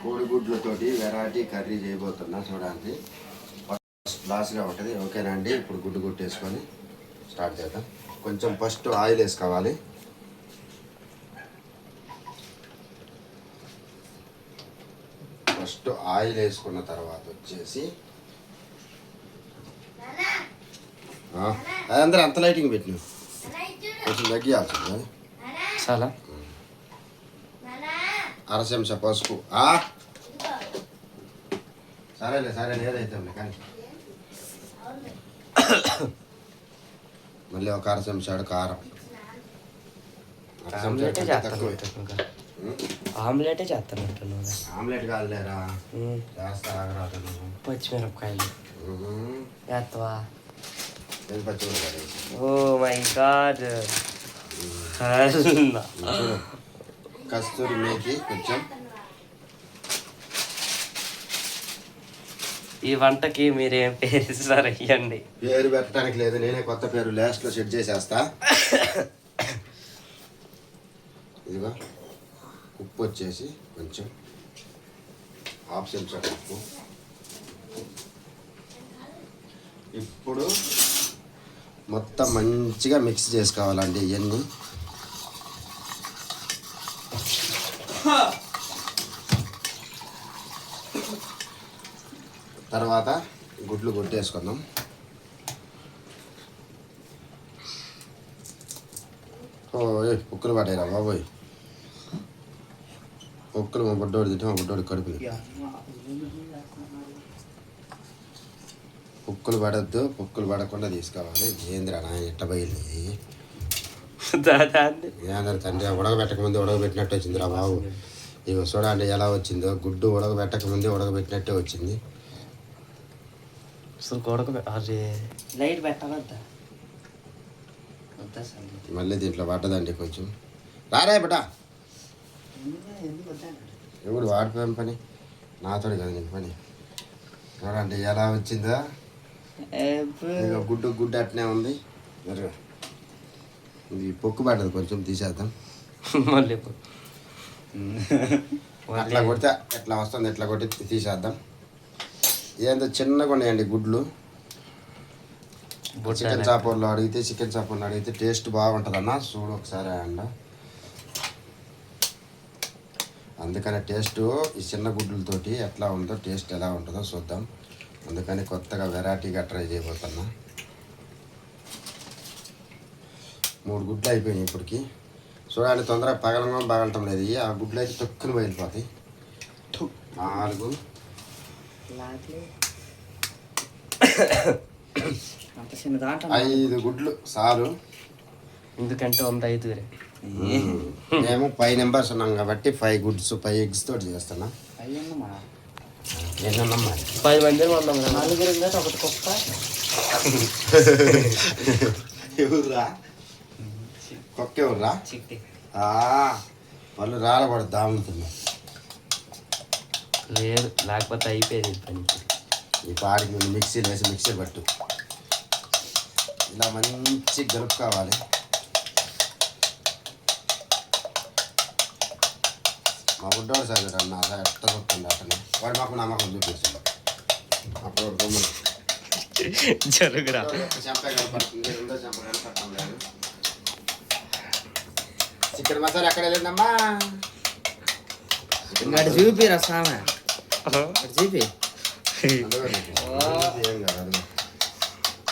కోడిగుడ్లతోటి variety curry చేయబోతున్నా చూడండి. First క్లాస్గా ఉంటుంది. ఓకేనా అండి? ఇప్పుడు గుడ్డు కొట్టేసుకొని స్టార్ట్ చేద్దాం. కొంచెం ఫస్ట్ ఆయిల్ వేసుకోవాలి. ఫస్ట్ ఆయిల్ వేసుకున్న తర్వాత వచ్చేసి అదందరూ అంత లైటింగ్ పెట్టిన కొంచెం తగ్గియాల్సింది. చాలా అర చెంచా పసుపు. సరేలే ఏదైతే కానీ మళ్ళీ ఒక అర చెంచాడు కారం. ఆమ్లెటే చేస్తాను. ఆమ్లెట్ కాదులేరా, చేస్తా ఆగరాదు. పచ్చిమిరపకాయలు చేస్తావా? పచ్చిమిరపకాయలు. Oh my God. Kasuri methi కొంచెం. ఈ వంటకి మీరేం పేరు ఇస్తారు? అయ్యండి. పేరు పెట్టడానికి లేదు, నేనే కొత్త పేరు లాస్ట్లో సెట్ చేసేస్తా. ఇదిగో ఉప్పు వచ్చేసి కొంచెం హాఫ్ చెంచా ఉప్పు. ఇప్పుడు మొత్తం మంచిగా మిక్స్ చేసుకోవాలండి ఇవన్నీ. తర్వాత గుడ్లు కొట్టేసుకుందాం. కుక్కలు పడేరా బాబోయ్. కుక్కలు మా బుడ్డోడు తింటే మా బుడ్డోడు కడుపుని. కుక్కలు పడద్దు, కుక్కలు పడకుండా తీసుకోవాలి. ఏంద్రా నాయన ఎట్ట బయలుది ఏంద్ర తండ్రి. ఉడకబెట్టకముందే ఉడకబెట్టినట్టు వచ్చిందిరా బాబు. ఇక చూడండి ఎలా వచ్చిందో. గుడ్డు ఉడకబెట్టకముందే ఉడకబెట్టినట్టే వచ్చింది. లైట్ పెట్టవద్దా? మళ్ళీ దీంట్లో పడ్డదండి కొంచెం. రారా బిడ్డ. ఎవడు వాడిపోయాం పని, నాతోడు కదా నీకు పని. చూడండి ఎలా వచ్చిందో. ఇక గుడ్డు అట్నే ఉంది. ఇది పొక్కు పడ్డది, కొంచెం తీసేద్దాం. మళ్ళీ అట్లా కొడితే ఎట్లా వస్తుంది, ఎట్లా కొట్టి తీసేద్దాం. ఏందో చిన్నగా ఉన్నాయండి గుడ్లు. చికెన్ చాపర్లో అడిగితే టేస్ట్ బాగుంటుంది అన్న. చూడు ఒకసారి అండ. అందుకని టేస్ట్ ఈ చిన్న గుడ్లతోటి ఎట్లా ఉందో, టేస్ట్ ఎలా ఉంటుందో చూద్దాం. అందుకని కొత్తగా వెరైటీగా ట్రై చేయబోతున్నా. 3 గుడ్లు అయిపోయినాయి ఇప్పటికి. చూడండి తొందరగా పగలటం లేదు. ఆ గుడ్లు అయితే తొక్కుని బయలుపోతాయి. 4 5 గుడ్లు చాలు. ఎందుకంటే 105 మేము 5 నెంబర్స్ ఉన్నాం కాబట్టి 5 గుడ్స్ 5 ఎగ్స్ తోటి చేస్తున్నా. 10 మంది ఉన్నాం. 4 ఒకటి కుక్క. ఎవర్రా కుక్క? ఎవర్రా? వాళ్ళు రాలకూడదు, దాముతున్నా. లేదు లేకపోతే అయిపోయేది పని. ఈ పాడికి నువ్వు మిక్సీ పట్టు. ఇలా మంచి కలుపుకోవాలి. మా బుడ్డోడు సార్ అన్న ఎట్ట కొట్టుంది అతను. వాడు మాకు నమ్మకం చూపిస్తుంది. అప్పుడు బొమ్మలు జరుగురా చెంప కనపడుతుంది, రెండో చెంప కనపడటం లేదు. చికెన్ మసాలా ఎక్కడ వెళ్ళిందమ్మా? చూపిరా సామె చూపి. ఏం కాదు.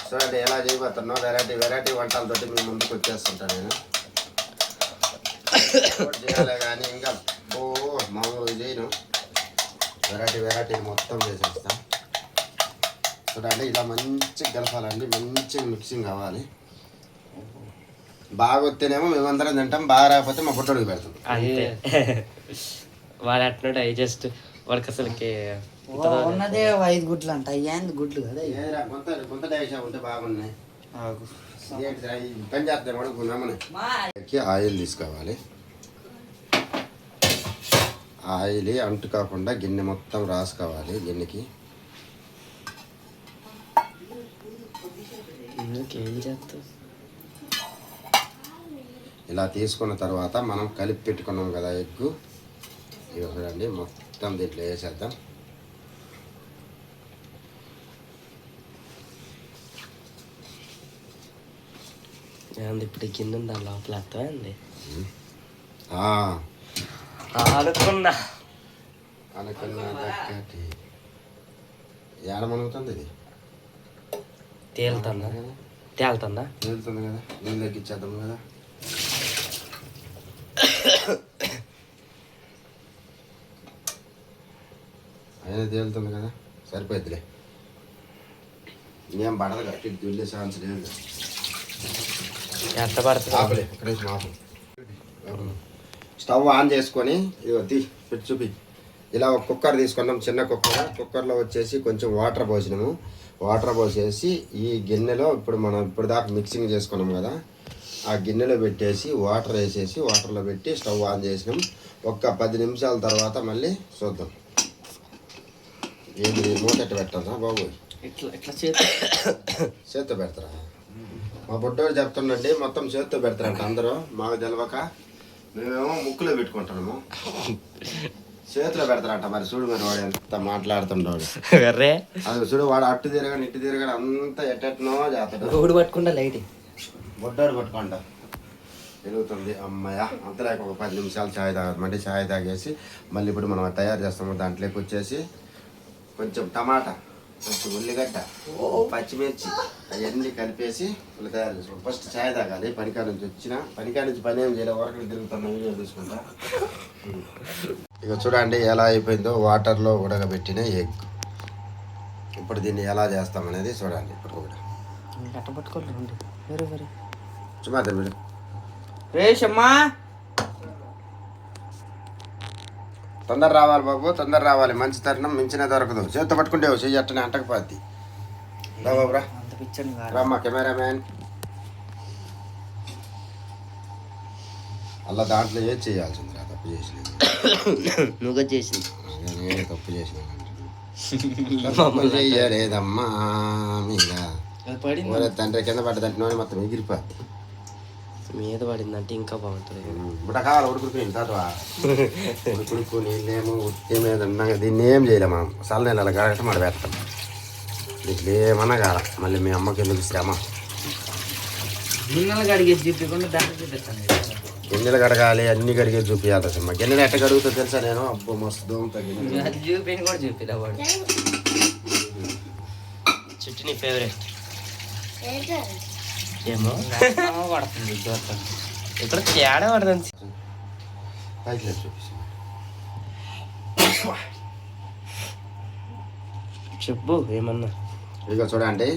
చూడండి ఎలా చేయబోతున్నా. వెరైటీ వంటలతోటి మీ ముందుకు వచ్చేస్తుంటాను నేను. చేయాలి కానీ ఇంకా మామూలుగా చేయను. వెరైటీ మొత్తం చేసేస్తాం. చూడండి ఇలా మంచిగా కలపాలండి. మంచిగా మిక్సింగ్ కావాలి. బాగా వస్తేనేమో మేమందరం తింటాం, బాగా రాకపోతే మా బుట్టడికి పెడతాం. అంతే. వాడు అట్లా జస్ట్ వాడికి అసలుకి ఉన్నదే 5 గుడ్లు అంట. అయ్యేంది గుడ్లు కదా. కొంత డైషా ఉంటే బాగున్నాయి. పని చేస్తాను కూడా. ఆయిల్ తీసుకోవాలి. ఆయిల్ అంటు కాకుండా గిన్నె మొత్తం రాసుకోవాలి. గిన్నెకి ఏం చేస్తావు? ఇలా తీసుకున్న తర్వాత మనం కలిపి పెట్టుకున్నాం కదా ఎగ్గు, ఇవి చూడండి మొత్తం దీంట్లో వేసేద్దాం. ఇప్పుడు కింద దాని లోపల అండి అనుకున్నా ఏడమనుగుతుంది ఇది తేలుతుందా తేలుతుంది కదా, నీళ్ళు తగ్గించేద్దాం కదా. అయినా తేలుతుంది కదా, సరిపోద్దిలే. ఏం పడదు కదా, ఇటు దుల్లే ఛాన్స్ లేదు. ఎంత పడుతుంది? ఆపలే ఇక్కడే ఆపు. స్టవ్ ఆన్ చేసుకొని ఇది పెట్టి చూపి. ఇలా ఒక కుక్కర్ తీసుకున్నాం, చిన్న కుక్కర్లో వచ్చేసి కొంచెం వాటర్ పోసినాము. వాటర్ పోసేసి ఈ గిన్నెలో ఇప్పుడు మనం ఇప్పుడు దాకా మిక్సింగ్ చేసుకున్నాం కదా, ఆ గిన్నెలో పెట్టేసి వాటర్ వేసేసి వాటర్లో పెట్టి స్టవ్ ఆన్ చేసినాం. ఒక్క 10 నిమిషాల తర్వాత మళ్ళీ చూద్దాం. ఏంటి మూత ఎట్ట పెట్టారా బాబు? ఇట్లా చేత్తో పెడతారా? మా బుడ్డోడు చెప్తుండండి, మొత్తం చేత్తో పెడతారంట అందరూ. మాకు తెలవక మేమేమో ముక్కులో పెట్టుకుంటాము, చేతిలో పెడతారంట. మరి చూడు, మరి వాడు ఎంత మాట్లాడుతుండవాడు. అది చూడు, వాడు అట్టు తిరగని ఇట్టు తిరగని అంతా ఎట్టెట్నో చేస్తాడు. రోడ్డు పట్టుకుంటా లైట్ బుడ్డోడు పట్టుకుంటా పెరుగుతుంది. అమ్మాయ అంతలేక ఒక 10 నిమిషాలు ఛాయ్ తాగమంటే ఛాయ్ తాగేసి మళ్ళీ ఇప్పుడు మనం తయారు చేస్తాము. దాంట్లోకి వచ్చేసి కొంచెం టమాటా, కొంచెం ఉల్లిగడ్డ, పచ్చిమిర్చి అవన్నీ కలిపేసి మళ్ళీ తయారు చేసుకోండి. ఫస్ట్ ఛాయ్ తాగాలి. పనికాడ నుంచి పని ఏం చేయలే, వరకు తిరుగుతున్న వీడియో తీసుకుంటా. ఇక చూడండి ఎలా అయిపోయిందో, వాటర్లో ఉడకబెట్టిన ఎగ్. ఇప్పుడు దీన్ని ఎలా చేస్తామనేది చూడండి. ఇప్పుడు కూడా సుమారు మీరు రేషమ్మా తొందర రావాలి బాబు, తొందర రావాలి. మంచి తరుణం మించిన దొరకదు. చేతితో పట్టుకుంటేవు, చెయ్యి అట్టనే అంటకపోద్ది. రా బాబు రా, రామ్మా కెమెరామ్యాన్. అలా దాంట్లో ఏది చేయాల్సింది రా, తప్పు చేసినది నువ్వు చేసింది. నేనే తప్పు చేసిన చెయ్యలేదమ్మా మీద తండ్రి కింద పడ్డదంటే నూనె మొత్తం ఎగిరిపోద్ది. మీద పడిందంటే ఇంకా బాగుంటుంది. ఇప్పుడు కావాలి ఉడుకుని తాతవా ఉడుకు నీళ్ళేమో ఉత్తి మీద ఉన్నాక దీన్ని ఏం చేయలేము మనం. చల్ల నీళ్ళ కరెక్ట్ మరి పెడతాం. దీంట్లో ఏమన్నా కాల, మళ్ళీ మీ అమ్మకి ఎందుకు శ్రమ. గిన్నెలు కడిగేసి చూపించకుండా దాంట్లో చూపిస్తాను. గిన్నెలు కడగాలి, అన్ని కడిగేసి చూపించాలి. అసలు గిన్నెలు ఎట్ట కడుగుతా తెలుసా నేను? అబ్బో మస్తు దోమ తగ్గింది. అది చూపించి కూడా చూపిదా వాడు. చుట్టూ నీ ఫేవరెట్ ఏమో పడుతుంది ఇక్కడ తేడా పడుతుంది. పైకి చూపిస్తాను. చెప్పు ఏమన్నా. ఇదిగో చూడండి,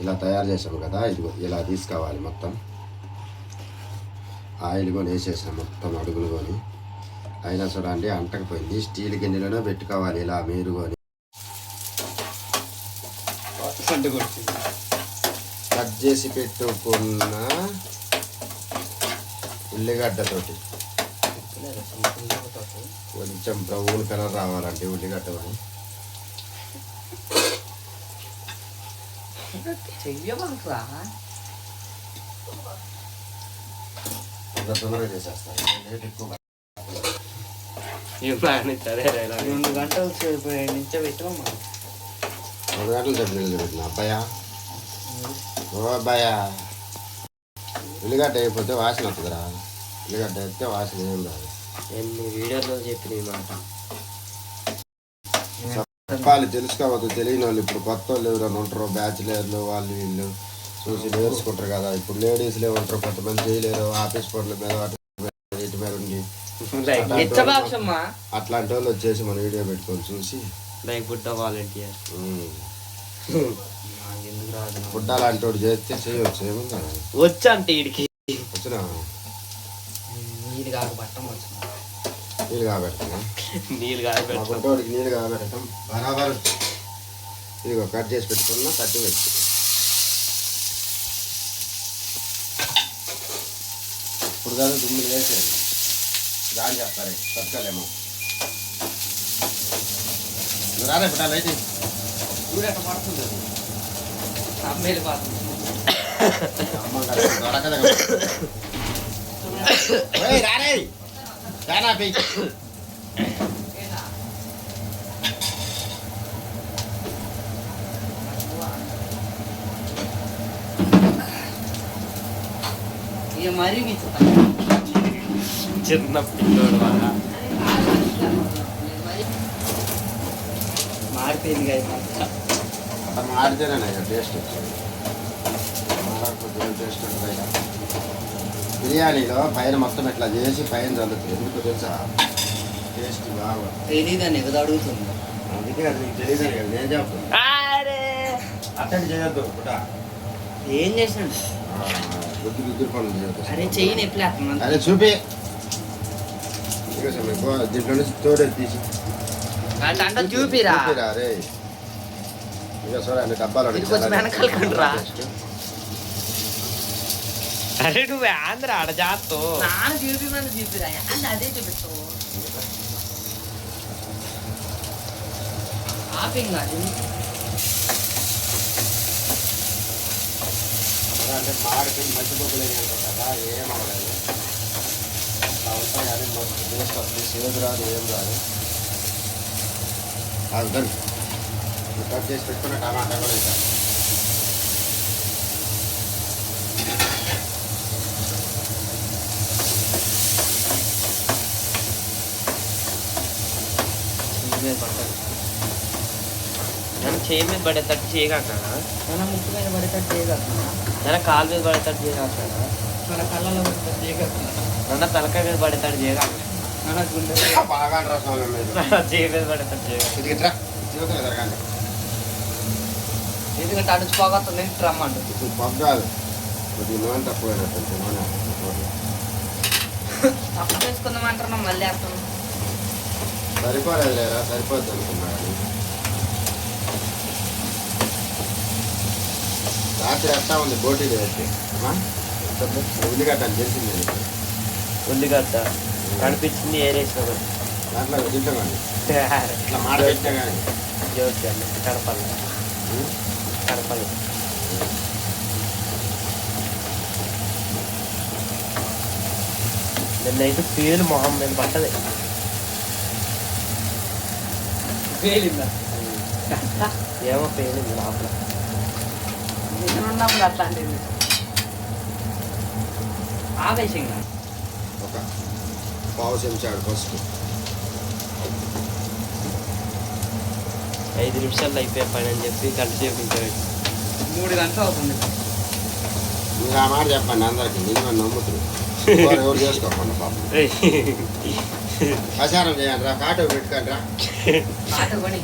ఇలా తయారు చేసాము కదా, ఇదిగో ఇలా తీసుకోవాలి. మొత్తం ఆయిల్ కొని వేసేసాం, మొత్తం అడుగులు కొని. అయినా చూడండి అంటకపోయింది. స్టీల్ గిన్నెలోనే పెట్టుకోవాలి ఇలా మీరు కొని. కట్ చేసి పెట్టుకున్న ఉల్లిగడ్డతోటి కొంచెం బ్రౌన్ కలర్ రావాలంటే ఉల్లిగడ్డ చెయ్యమనుకురా తొందరగా చేసేస్తాను. లేట్ ఎక్కువ 2 గంటలు నుంచో పెట్టామా. 2 గంటలు చెప్పిన పెట్టిన అబ్బాయా. ఓ అబ్బాయా, ఉల్లిగడ్డ అయిపోతే వాసన వస్తుందిరా. ఉల్లిగడ్డ అయితే వాసన ఏం రాదు. ఎన్ని వీడియోలో చెప్పిన మాట చెప్పాలి, తెలుసుకోవద్దు. తెలియని వాళ్ళు ఇప్పుడు కొత్త వాళ్ళు ఎవరైనా ఉంటారు, బ్యాచులర్లు వాళ్ళు వీళ్ళు చూసి నేర్చుకుంటారు కదా. ఇప్పుడు లేడీస్లే ఉంటారు, కొంతమంది చేయలేరు, ఆఫీస్ పనుల మీద వీటి మీద ఉండి. అట్లాంటి వాళ్ళు వచ్చేసి మన వీడియో పెట్టుకొని చూసి లైక్ బుడ్డ వాలంటీర్ ఫుడ్ అలాంటి వాడు చేస్తే చేయవచ్చు. ఏముందా వచ్చా అంటే వీడికి వచ్చినా నీళ్ళు కాబెడుతున్నా. నీళ్ళు కాబెడతాం, ఫుడ్డోడికి నీళ్ళు కాబెట్టడం బరాబర్. ఇదిగో కట్ చేసి పెట్టుకున్నా, కట్టి పెట్టి ఇప్పుడు కాదు దుమ్ములు వేసేది. దాని చేస్తారు తట్టుకోలేమో. రాలే పెట్టాలి అయితే చూడట పడుతుంది. అమ్మేలు అమ్మ ఏయ్, రారే రానా పై ఇక మరీ చిన్న పిల్లోడు వల్ల మాడిపోయింది కదా అట్లా మాడితేనే టేస్ట్ వచ్చింది మాడకపోతే టేస్ట్ ఉంటుంది ఇక. బిర్యానీలో పైన మొత్తం ఇట్లా చేసి పైన చల్లుతుంది ఎందుకు తెలుసా టేస్ట్ బాగా తెలీదని ఎగదు అడుగుతుంది. అందుకే అది నీకు తెలియదు కదా నేను చెప్తాను అట్టడి చేయొద్దు పుట్ట ఏం చేసినాడు? బుద్ధి బుద్ధి పనులు చేయొద్దు అరే చెయ్యి నొప్పి లేకుండా అరే చూపి దీంట్లో నుంచి తోడే తీసి అంటే చూపిరా. చూపిరా రే ఇక చూడండి డబ్బాలు ఇది కొంచెం వెనకాల కండ్రా. అరే నువ్వు ఆంధ్ర ఆడ జాతో నాన్న చూపిమని చూపిరా అంటే అదే చూపిస్తావు. ఆపింగ్ అది అంటే మాడికి మంచి బొగ్గులేని అనుకుంటారా ఏం అవ్వలేదు అట్లా ఉంటాయి కానీ మస్తు టేస్ట్ వస్తుంది సేదు రాదు ఏం రాదు అది దాన్ని కట్ చేసి పెట్టుకున్న టమాటా కూడా వేసాను నన్ను చేయి మీద పడేటట్టు చేయగాక మన ముక్కు మీద పడేటట్టు చేయగలుగుతున్నా, నన్ను కాలు మీద పడేటట్టు చేయగాక మన కళ్ళలో పడేటట్టు చేయగలుగుతున్నా, నన్ను తలకాయ మీద పడేటట్టు చేయగాక మన గుండె బాగా రసం మీద చేయి మీద పడేటట్టు చేయగాక ఇది గిట్రా జీవితం జరగాలి ఎందుకంటే అడుచుకోగలుగుతుంది రమ్మంటు. ఇప్పుడు పప్పు కాదు కొద్దిగా నూనె తక్కువైనట్టు నూనె తప్పు చేసుకుందామంటున్నాం మళ్ళీ వేస్తున్నాం. సరిపోలేదు లేరా సరిపోద్ది అనుకున్నా కానీ రాత్రి ఎట్టా ఉంది బోటీలు పెట్టి అమ్మా ఉల్లిగడ్డ అని తెలిసింది నీకు. ఉల్లిగడ్డ కనిపించింది ఏరేసిన దాంట్లో తింటాం కానీ ఇట్లా మాట పెట్టినా కానీ కడపల్లి కడపల్లి నిన్నైతే పేరు మొహం మీద పట్టది పేలిందా? ఏమో పేలింది లోపల ఉన్నప్పుడు అట్లాంటిది ఆవేశంగా ఒక పావు చెంచాడు ఫస్ట్ 5 నిమిషాల్లో అయిపోయే పని అని చెప్పి గంట సేపు ఇంకా 3 గంటలు అవుతుంది. ఇంకా ఆ మాట చెప్పండి అందరికి నేను నమ్ముతుంది ఎవరు చేసుకోకుండా పాపం ప్రచారం చేయండి రా ఆటో పెట్టుకోండి రా ఆటో కొని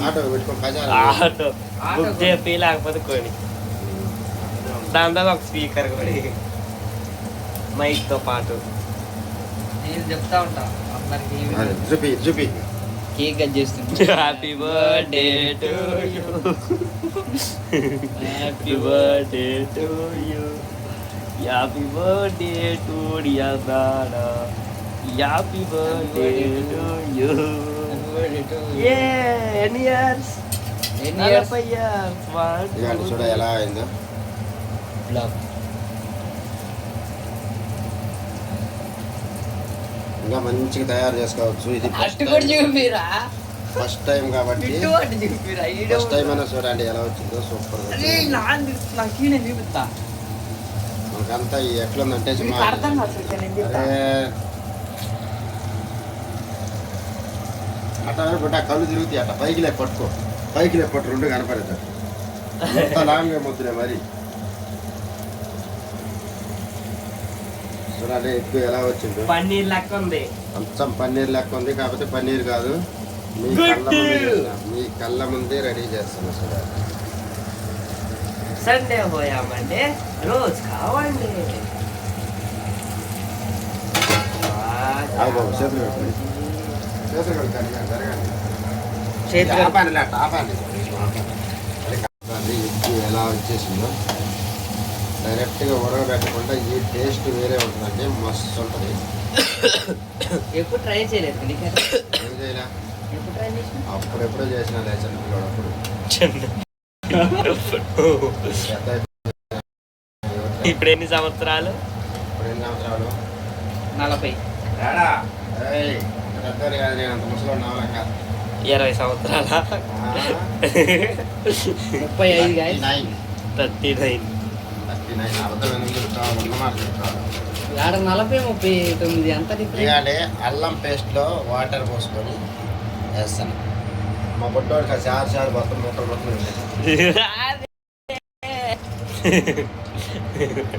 ఆటో పెట్టుకొని ప్రచారం ఆటో బుక్ చెప్పి లేకపోతే కొని దాని తర్వాత ఒక స్పీకర్ కూడా మైక్తో పాటు నేను చెప్తా ఉంటా అందరికి చూపి చూపి కేక్ కట్ చేస్తుంది. Happy birthday to you happy birthday to you happy birthday to dear నానా హ్యాపీ బర్త్డే టు యూ ఏ ఎన్ని ఇయర్స్ ఎన్ని ఇయర్స్? 40 years ఇలాంటి చూడ ఎలా అయిందో ఇంకా మంచిగా తయారు చేసుకోవచ్చు ఇది అట్టు కూడా చూపిరా, ఫస్ట్ టైం కాబట్టి ఇటు అటు చూపిరా. ఫస్ట్ టైం అయినా చూడండి ఎలా వచ్చిందో సూపర్ నాకు నేను చూపిస్తా. మనకంతా ఎట్లుందంటే సుమా మీకు అర్థం కాదు సుజన్, నేను చెప్తా. అరే అట్లా బిడ్డ కళ్ళు తిరుగుతాయి అట్ట పైకి లేక పట్టుకో పైకి లేక పట్టు రెండు కనపడేటట్టు అంత లాంగ్ ముద్దులే మరి చూడండి ఎక్కువ ఎలా వచ్చిందో పన్నీర్ లెక్క ఉంది కొంచెం పన్నీర్ లెక్క ఉంది కాకపోతే పన్నీర్ కాదు మీ కళ్ళ ముందే చేస్తున్నా. మీ కళ్ళ ముందే రెడీ చేస్తున్నా చూడండి సండే పోయామంటే రోజు కావండి ఆగు బాబు, చేతులు కట్టుకోండి. చేతులు కట్టుకోండి, జరగండి. చేతులు ఆపండి, ఆపండి. అది ఎక్కువ ఎలా వచ్చేసిందో డైరెక్ట్గా ఉడకబెట్టకుండా ఈ టేస్ట్ వేరే ఉంటుందంటే మస్తు ఉంటుంది. ఎప్పుడు ట్రై చేయలేదు నీకు? ఏం చేయలే ఎప్పుడు ట్రై చేసిన? అప్పుడెప్పుడో చేసిన లేచన్ పిల్లడు అప్పుడు ఇప్పుడు ఎన్ని సంవత్సరాలు ఇప్పుడు ఎన్ని సంవత్సరాలు 40. ఏడా ఏయ్, అంత పెద్దోడు కాదు నేను, అంత ముసలో నావలక 20 సంవత్సరాల 35 guys. 39. అబద్ధం ఎందుకు చెప్తావు, ఉన్నమాట చెప్తావు. ఆడ 40, 39 ఎంత డిఫరెంట్. ఎందుకంటే అల్లం పేస్ట్లో వాటర్ పోసుకొని వేస్తాను. మా బొట్టోడికి చారు మొత్తం ముక్కలు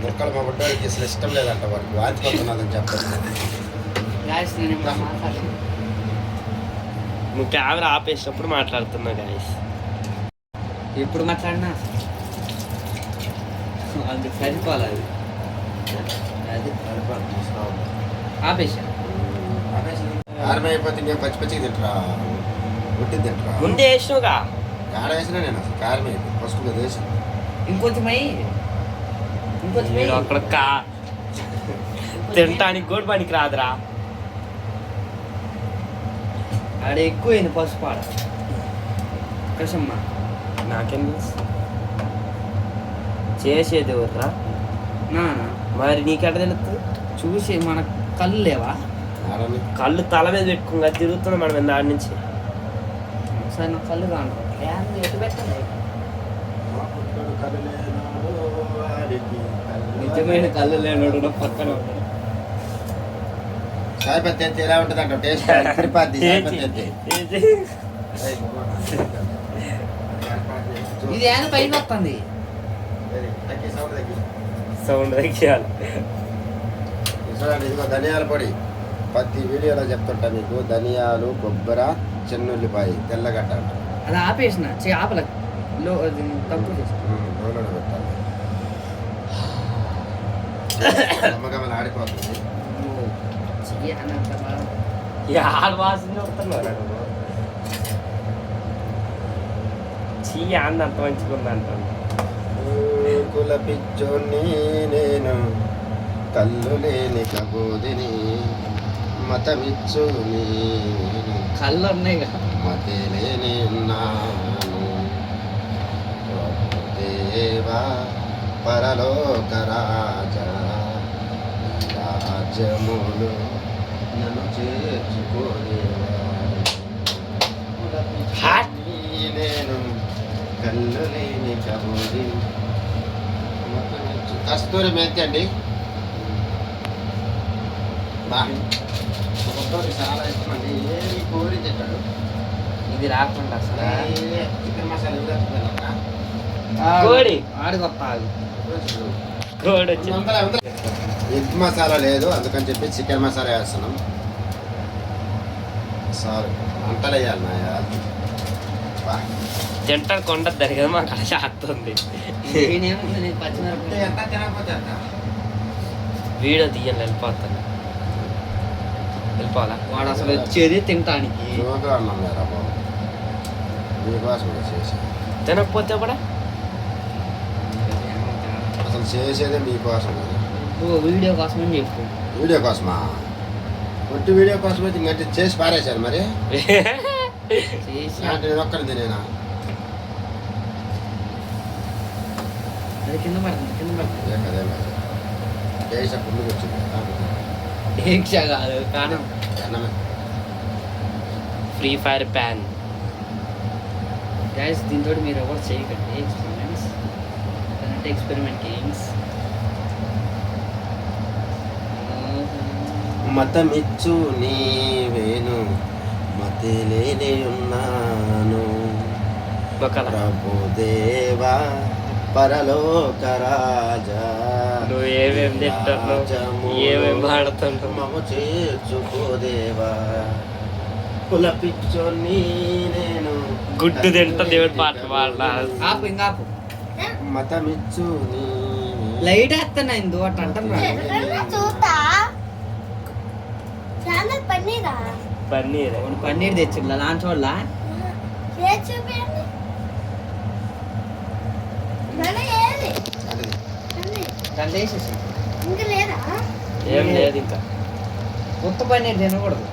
ముక్కలు మా బొట్టోడికి అసలు ఇష్టం లేదంట, వాడికి వాంతి పడుతున్నదని చెప్పాలి. గాయస్ నేను ఇప్పుడు మాట్లాడాను. నువ్వు కెమెరా ఆపేసినప్పుడు మాట్లాడుతున్నా గాయస్. ఎప్పుడు మాట్లాడినా అది సరిపోవాలి. అది ఆపేసా. కారం అయిపోతే నేను పచ్చి పచ్చిగా తింటరా, ఉట్టి తింటరా. ముందే వేసినావుగా. కారం వేసినా నేను అసలు కారం అయిపోయి పసుపు మీద వేసి ఇంకొంచెం అయ్యి మీరు అక్కడ తినటానికి కూడా పనికి రాదురా. ఆడ ఎక్కువైంది పసుపు ఆడ కసమ్మ. నాకేం తెలుసు చేసేది ఎవర్రా. నానా మరి నీకెట్ట తెలుస్తుంది? చూసి మన కళ్ళు లేవా? కారని కళ్ళు తల మీద పెట్టుకుని తిరుగుతున్నాం మనం దాని నుంచి. సరే నా కళ్ళు కాను ఎటు పెట్టాలి. నిజమైన కళ్ళు లేనోడు పక్కన ఉన్నాడు. సాయిపత్తి అయితే ఎలా ఉంటుంది అంట టేస్ట్ తిరుపతి సాయిపత్తి అయితే. ఇది ఏమైనా పైకి వస్తుంది. సౌండ్ తగ్గియాలి. చూడండి, ఇదిగో ధనియాల పొడి. ప్రతి వీడియోలో చెప్తుంటా మీకు, ధనియాలు, కొబ్బరి, చెన్నుల్లిపాయ, తెల్లగడ్డ అంట. అది ఆపేసిన ఆపల తక్కువ చేసిన నూనెలో పెట్టాలి. అమ్మగమ్మలు ఆడిపోతుంది. ఆడు వాసన వస్తున్నావు. చీ అంత అంత మంచిగా ఉంది అంటాను. కుల పిచ్చోని నేను, కళ్ళు లేని కబోదిని, మతమిచ్చు నేను, కళ్ళు ఉన్నాయి కదా. మతి లేని ఉన్నాను. దేవా పరలోక రాజా, రాజ్యములు నన్ను చేర్చుకోలేవా. నేను కళ్ళు లేని కబోదిని. కస్తూరి మెంతి అండి. చాలా ఇష్టం అండి. ఏమి కోరి తింటాడు. ఇది రాకుండా అసలు చికెన్ మసాలా కోడి ఆడిగొప్ప కోడి వచ్చి ఎగ్ మసాలా లేదు, అందుకని చెప్పి చికెన్ మసాలా వేస్తున్నాం. సారీ వంటలు వేయాలి నాయ. తింటాను కొండద్దారు కదా, మాకు అలా చేస్తుంది. నేనేముంది పచ్చిమిరపకాయ ఎంత తినకపోతే అంత. వీడియో తీయాలి, వెళ్ళిపోతాను. వెళ్ళిపోవాలా? వాడు అసలు వచ్చేది తినటానికి. జోగా అన్నాం కదా బాబు, మీకోసం చేసి. తినకపోతే కూడా అసలు చేసేదే మీకోసం కదా. వీడియో కోసమని చెప్పు. వీడియో కోసమా? ఒట్టి వీడియో కోసం అయితే ఇంకటి చేసి పారేశారు మరి. చేసి అంటే నేను ఒక్కడి తినేనా? అది కింద పడుతుంది ఏం కదా, ఏం కదా. చేసా ముందుకు వచ్చింది దీక్ష కాదు కారణం. అన్నమే. Free fire pan. గ్యాస్ దీంతో మీరు ఎవరు చేయకండి ఎక్స్పెరిమెంట్స్. అంటే ఎక్స్పెరిమెంట్ గేమ్స్. మతమిచ్చు నీవేను, మతి లేని ఉన్నాను. బొక్కల ప్రభుదేవా పరలోక రాజా, నువ్వు ఏమేం తింటున్నావు, ఏమేం వాడుతుంటావు. మమ్మ చేర్చుకోదేవా. కుల పిచ్చోని నేను, గుడ్డు తింటా దేవుడి పాట పాడలా. ఆపు ఇంకా ఆపు. మతమిచ్చు నీ లైట్ వేస్తున్నా ఇందు అట్లా అంటాం. పన్నీర్ పన్నీర్ తెచ్చిండ్లా లాంచ్ వాళ్ళ. దాంట్లో వేసేసి ఏం లేదు ఇంకా. కొత్త పన్నీర్ తినకూడదు.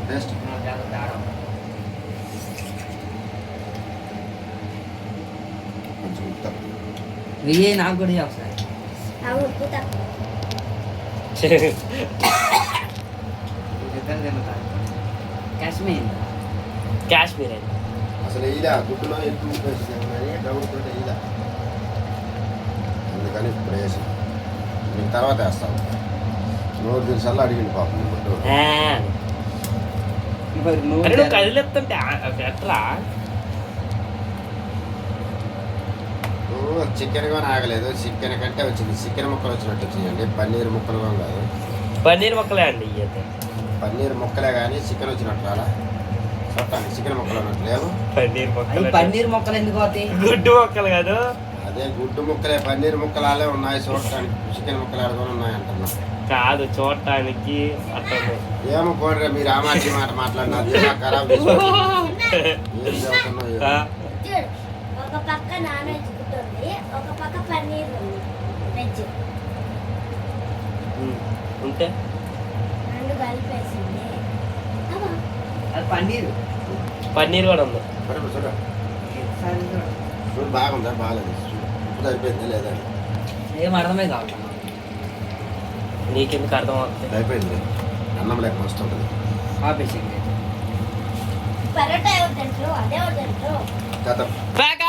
టేస్ట్ కొంచెం ఉత్త. వెయ్యి నాకు కూడా ఇయ్యి ఒకసారి. ఆ ఉప్పు తక్కువ. ఇద్దరు తింటారు. కాశ్మీర్ కాశ్మీర్ అండి. అసలు ఇలా గుడ్డులో ఎక్కువ ఉప్పు వేసాం కానీ డబుల్ తోటి ఇలా అందుకని ఇప్పుడు వేసి నీకు తర్వాత వేస్తాం. నోరు తెలుసల్లా అడిగింది పాపం గుడ్డు. మరి నువ్వు అరే నువ్వు కదిలేస్తుంటే ఎట్లా చికెన్ కూడా ఆగలేదు. చికెన్ కంటే వచ్చింది. చికెన్ ముక్కలు వచ్చినట్టు వచ్చినాయండి. పన్నీర్ ముక్కలు కూడా కాదు. పన్నీర్ మొక్కలే అండి ఇవైతే. పన్నీర్ ముక్కలే కానీ చికెన్ వచ్చినట్టు రాలా. చెప్పండి చికెన్ ముక్కలు ఉన్నట్టు లేవు. పన్నీర్ మొక్కలు అవి పన్నీర్ మొక్కలు ఎందుకు అవుతాయి? గుడ్డు మొక్కలు కాదు. అదే గుడ్డు ముక్కలే పన్నీర్ ముక్కలాలే ఉన్నాయి చూడటానికి. చికెన్ ముక్కలు ఆడ కూడా ఉన్నాయి అంటున్నా. కాదు చూడటానికి అట్లా ఏమో పోడరా మీరు ఆ మాట ఈ మాట మాట్లాడినా ఖరాబ్ చేసుకోండి. ఏం చదువుతున్నావు ఆ, చూడు, ఒక పక్క నాన్ వెజ్ గుడ్డు ఉంది, ఒక పక్క పన్నీర్ ఉంది వెజ్. ఉంటే రెండు కలిపేసింది. అమ్మా, అది పన్నీర్. పన్నీర్ కూడా ఉంది. చూడ చూడు బాగుందా బాగాలేదు. ఉప్పు సరిపోయింది లేదా ఏం అర్థమే కావాలి. నీకెందుకు అర్థం అవుతుంది? అయిపోయింది. అన్నం లేక వస్తుంటుంది. ఆపేసి పరోటా ఎవరు తింటారు? అదే ఎవరు తింటారు? కథ ప్యాక్